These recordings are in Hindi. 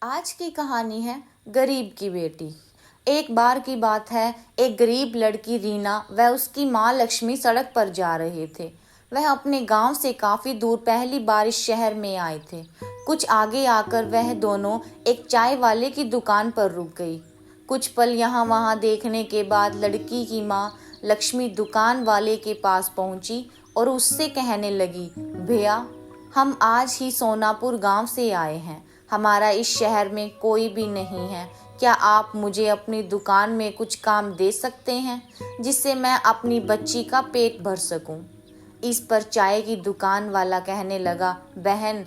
आज की कहानी है गरीब की बेटी। एक बार की बात है, एक गरीब लड़की रीना व उसकी माँ लक्ष्मी सड़क पर जा रहे थे। वह अपने गांव से काफी दूर पहली बार इस शहर में आए थे। कुछ आगे आकर वह दोनों एक चाय वाले की दुकान पर रुक गई। कुछ पल यहाँ वहाँ देखने के बाद लड़की की माँ लक्ष्मी दुकान वाले के पास पहुंची और उससे कहने लगी, भैया, हम आज ही सोनापुर गांव से आए हैं। हमारा इस शहर में कोई भी नहीं है। क्या आप मुझे अपनी दुकान में कुछ काम दे सकते हैं जिससे मैं अपनी बच्ची का पेट भर सकूं? इस पर चाय की दुकान वाला कहने लगा, बहन,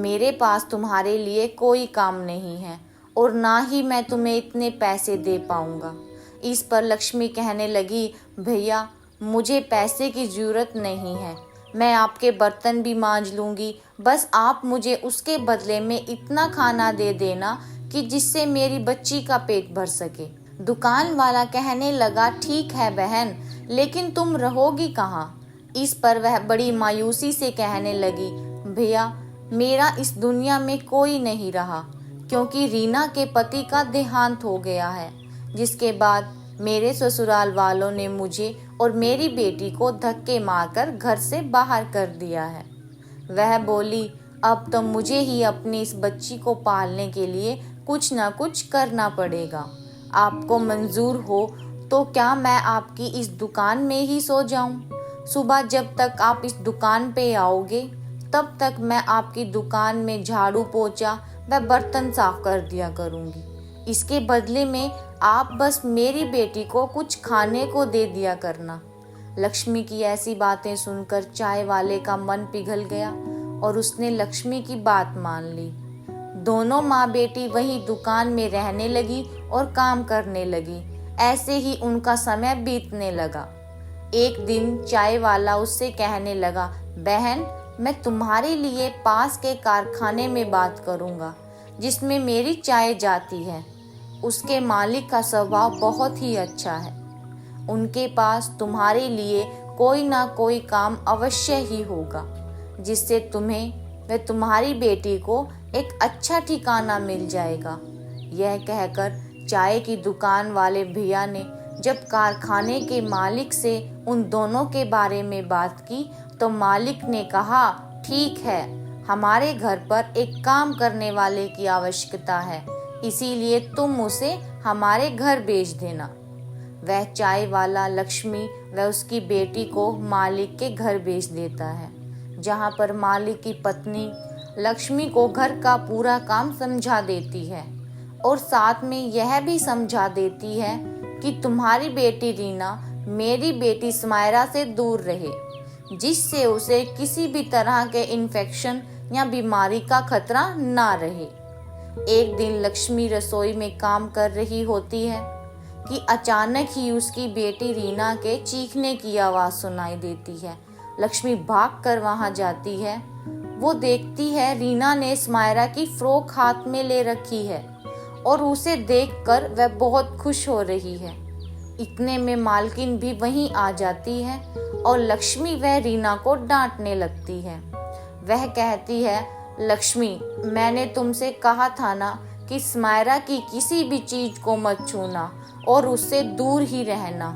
मेरे पास तुम्हारे लिए कोई काम नहीं है और ना ही मैं तुम्हें इतने पैसे दे पाऊंगा। इस पर लक्ष्मी कहने लगी, भैया, मुझे पैसे की जरूरत नहीं है। मैं आपके बर्तन भी मांज लूंगी, बस आप मुझे उसके बदले में इतना खाना दे देना कि जिससे मेरी बच्ची का पेट भर सके। दुकान वाला कहने लगा, ठीक है बहन, लेकिन तुम रहोगी कहाँ? इस पर वह बड़ी मायूसी से कहने लगी, भैया, मेरा इस दुनिया में कोई नहीं रहा, क्योंकि रीना के पति का देहांत हो गया है, जिसके बाद मेरे ससुराल वालों ने मुझे और मेरी बेटी को धक्के मारकर घर से बाहर कर दिया है। वह बोली, अब तो मुझे ही अपनी इस बच्ची को पालने के लिए कुछ न कुछ करना पड़ेगा। आपको मंजूर हो तो क्या मैं आपकी इस दुकान में ही सो जाऊं? सुबह जब तक आप इस दुकान पे आओगे तब तक मैं आपकी दुकान में झाड़ू पोछा व बर्तन साफ कर दिया करूंगी। इसके बदले में आप बस मेरी बेटी को कुछ खाने को दे दिया करना। लक्ष्मी की ऐसी बातें सुनकर चाय वाले का मन पिघल गया और उसने लक्ष्मी की बात मान ली। दोनों माँ बेटी वहीं दुकान में रहने लगी और काम करने लगी। ऐसे ही उनका समय बीतने लगा। एक दिन चाय वाला उससे कहने लगा, बहन, मैं तुम्हारे लिए पास के कारखाने में बात करूँगा जिसमें मेरी चाय जाती है। उसके मालिक का स्वभाव बहुत ही अच्छा है। उनके पास तुम्हारे लिए कोई ना कोई काम अवश्य ही होगा जिससे तुम्हें व तुम्हारी बेटी को एक अच्छा ठिकाना मिल जाएगा। यह कहकर चाय की दुकान वाले भैया ने जब कारखाने के मालिक से उन दोनों के बारे में बात की तो मालिक ने कहा, ठीक है, हमारे घर पर एक काम करने वाले की आवश्यकता है, इसीलिए तुम उसे हमारे घर भेज देना। वह चाय वाला लक्ष्मी व उसकी बेटी को मालिक के घर भेज देता है, जहाँ पर मालिक की पत्नी लक्ष्मी को घर का पूरा काम समझा देती है और साथ में यह भी समझा देती है कि तुम्हारी बेटी रीना मेरी बेटी स्मायरा से दूर रहे, जिससे उसे किसी भी तरह के इन्फेक्शन या बीमारी का खतरा ना रहे। एक दिन लक्ष्मी रसोई में काम कर रही होती है कि अचानक ही उसकी बेटी रीना के चीखने की आवाज़ सुनाई देती है। लक्ष्मी भागकर वहां जाती है। वो देखती है रीना ने स्मायरा की फ्रॉक हाथ में ले रखी है और उसे देखकर वह बहुत खुश हो रही है। इतने में मालकिन भी वहीं आ जाती है और लक्ष्मी व रीना को डांटने लगती है। वह कहती है, लक्ष्मी, मैंने तुमसे कहा था ना कि स्मायरा की किसी भी चीज को मत छूना और उससे दूर ही रहना।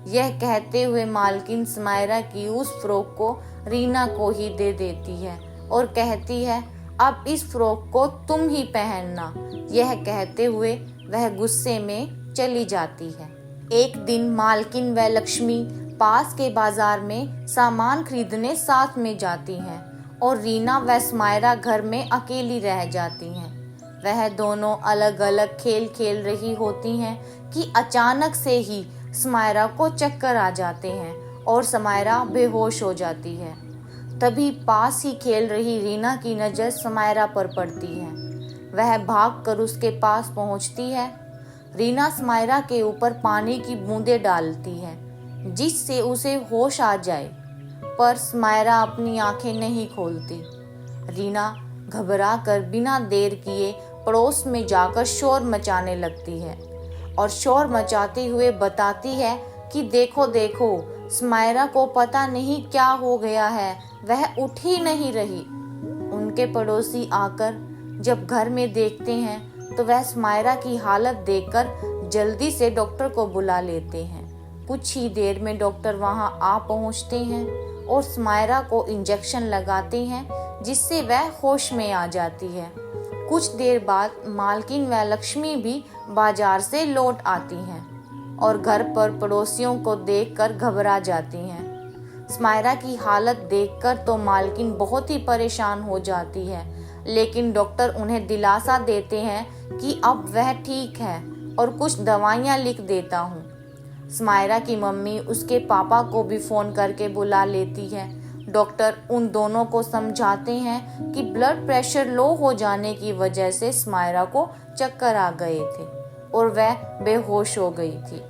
यह कहते हुए मालकिन स्मायरा की उस फ्रॉक को रीना को ही दे देती है और कहती है, अब इस फ्रॉक को तुम ही पहनना। यह कहते हुए वह गुस्से में चली जाती है। एक दिन मालकिन व लक्ष्मी पास के बाजार में सामान खरीदने साथ में जाती हैं और रीना व स्मायरा घर में अकेली रह जाती हैं। वह दोनों अलग अलग खेल खेल रही होती हैं कि अचानक से ही स्मायरा को चक्कर आ जाते हैं और स्मायरा बेहोश हो जाती है। तभी पास ही खेल रही रीना की नज़र स्मायरा पर पड़ती है। वह भागकर उसके पास पहुंचती है। रीना स्मायरा के ऊपर पानी की बूंदें डालती है जिससे उसे होश आ जाए, पर स्मायरा अपनी आंखें नहीं खोलती। रीना घबरा कर बिना देर किए पड़ोस में जाकर शोर मचाने लगती है और शोर मचाते हुए बताती है कि देखो देखो, स्मायरा को पता नहीं क्या हो गया है, वह उठ ही नहीं रही। उनके पड़ोसी आकर जब घर में देखते हैं तो वह स्मायरा की हालत देखकर जल्दी से डॉक्टर को बुला लेते हैं। कुछ ही देर में डॉक्टर वहां आ पहुंचते हैं और स्मायरा को इंजेक्शन लगाते हैं, जिससे वह होश में आ जाती है। कुछ देर बाद मालकिन व लक्ष्मी भी बाजार से लौट आती हैं और घर पर पड़ोसियों को देखकर घबरा जाती हैं। स्मायरा की हालत देखकर तो मालकिन बहुत ही परेशान हो जाती है, लेकिन डॉक्टर उन्हें दिलासा देते हैं कि अब वह ठीक है और कुछ दवाइयाँ लिख देता हूँ। स्मायरा की मम्मी उसके पापा को भी फ़ोन करके बुला लेती है। डॉक्टर उन दोनों को समझाते हैं कि ब्लड प्रेशर लो हो जाने की वजह से स्मायरा को चक्कर आ गए थे और वह बेहोश हो गई थी।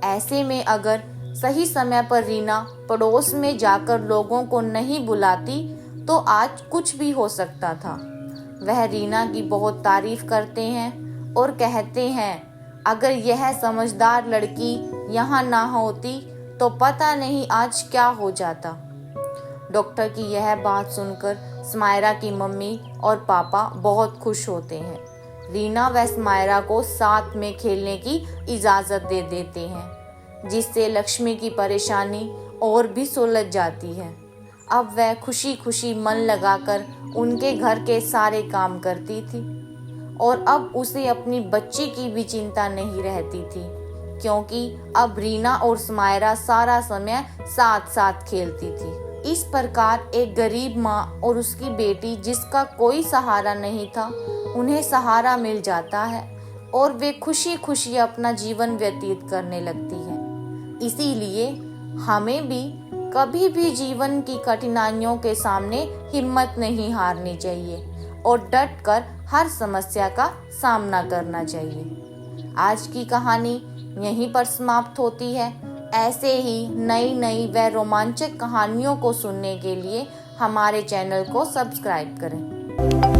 ऐसे में अगर सही समय पर रीना पड़ोस में जाकर लोगों को नहीं बुलाती तो आज कुछ भी हो सकता था। वह रीना की बहुत तारीफ करते हैं और कहते हैं, अगर यह समझदार लड़की यहाँ ना होती तो पता नहीं आज क्या हो जाता। डॉक्टर की यह बात सुनकर स्मायरा की मम्मी और पापा बहुत खुश होते हैं। रीना व स्मायरा को साथ में खेलने की इजाज़त दे देते हैं, जिससे लक्ष्मी की परेशानी और भी सुलझ जाती है। अब वह खुशी खुशी मन लगाकर उनके घर के सारे काम करती थी और अब उसे अपनी बच्ची की भी चिंता नहीं रहती थी, क्योंकि अब रीना और स्मायरा सारा समय साथ साथ खेलती थी। इस प्रकार एक गरीब माँ और उसकी बेटी, जिसका कोई सहारा नहीं था, उन्हें सहारा मिल जाता है और वे खुशी खुशी अपना जीवन व्यतीत करने लगती हैं। इसीलिए हमें भी कभी भी जीवन की कठिनाइयों के सामने हिम्मत नहीं हारनी चाहिए और डट कर हर समस्या का सामना करना चाहिए। आज की कहानी यहीं पर समाप्त होती है। ऐसे ही नई नई व रोमांचक कहानियों को सुनने के लिए हमारे चैनल को सब्सक्राइब करें।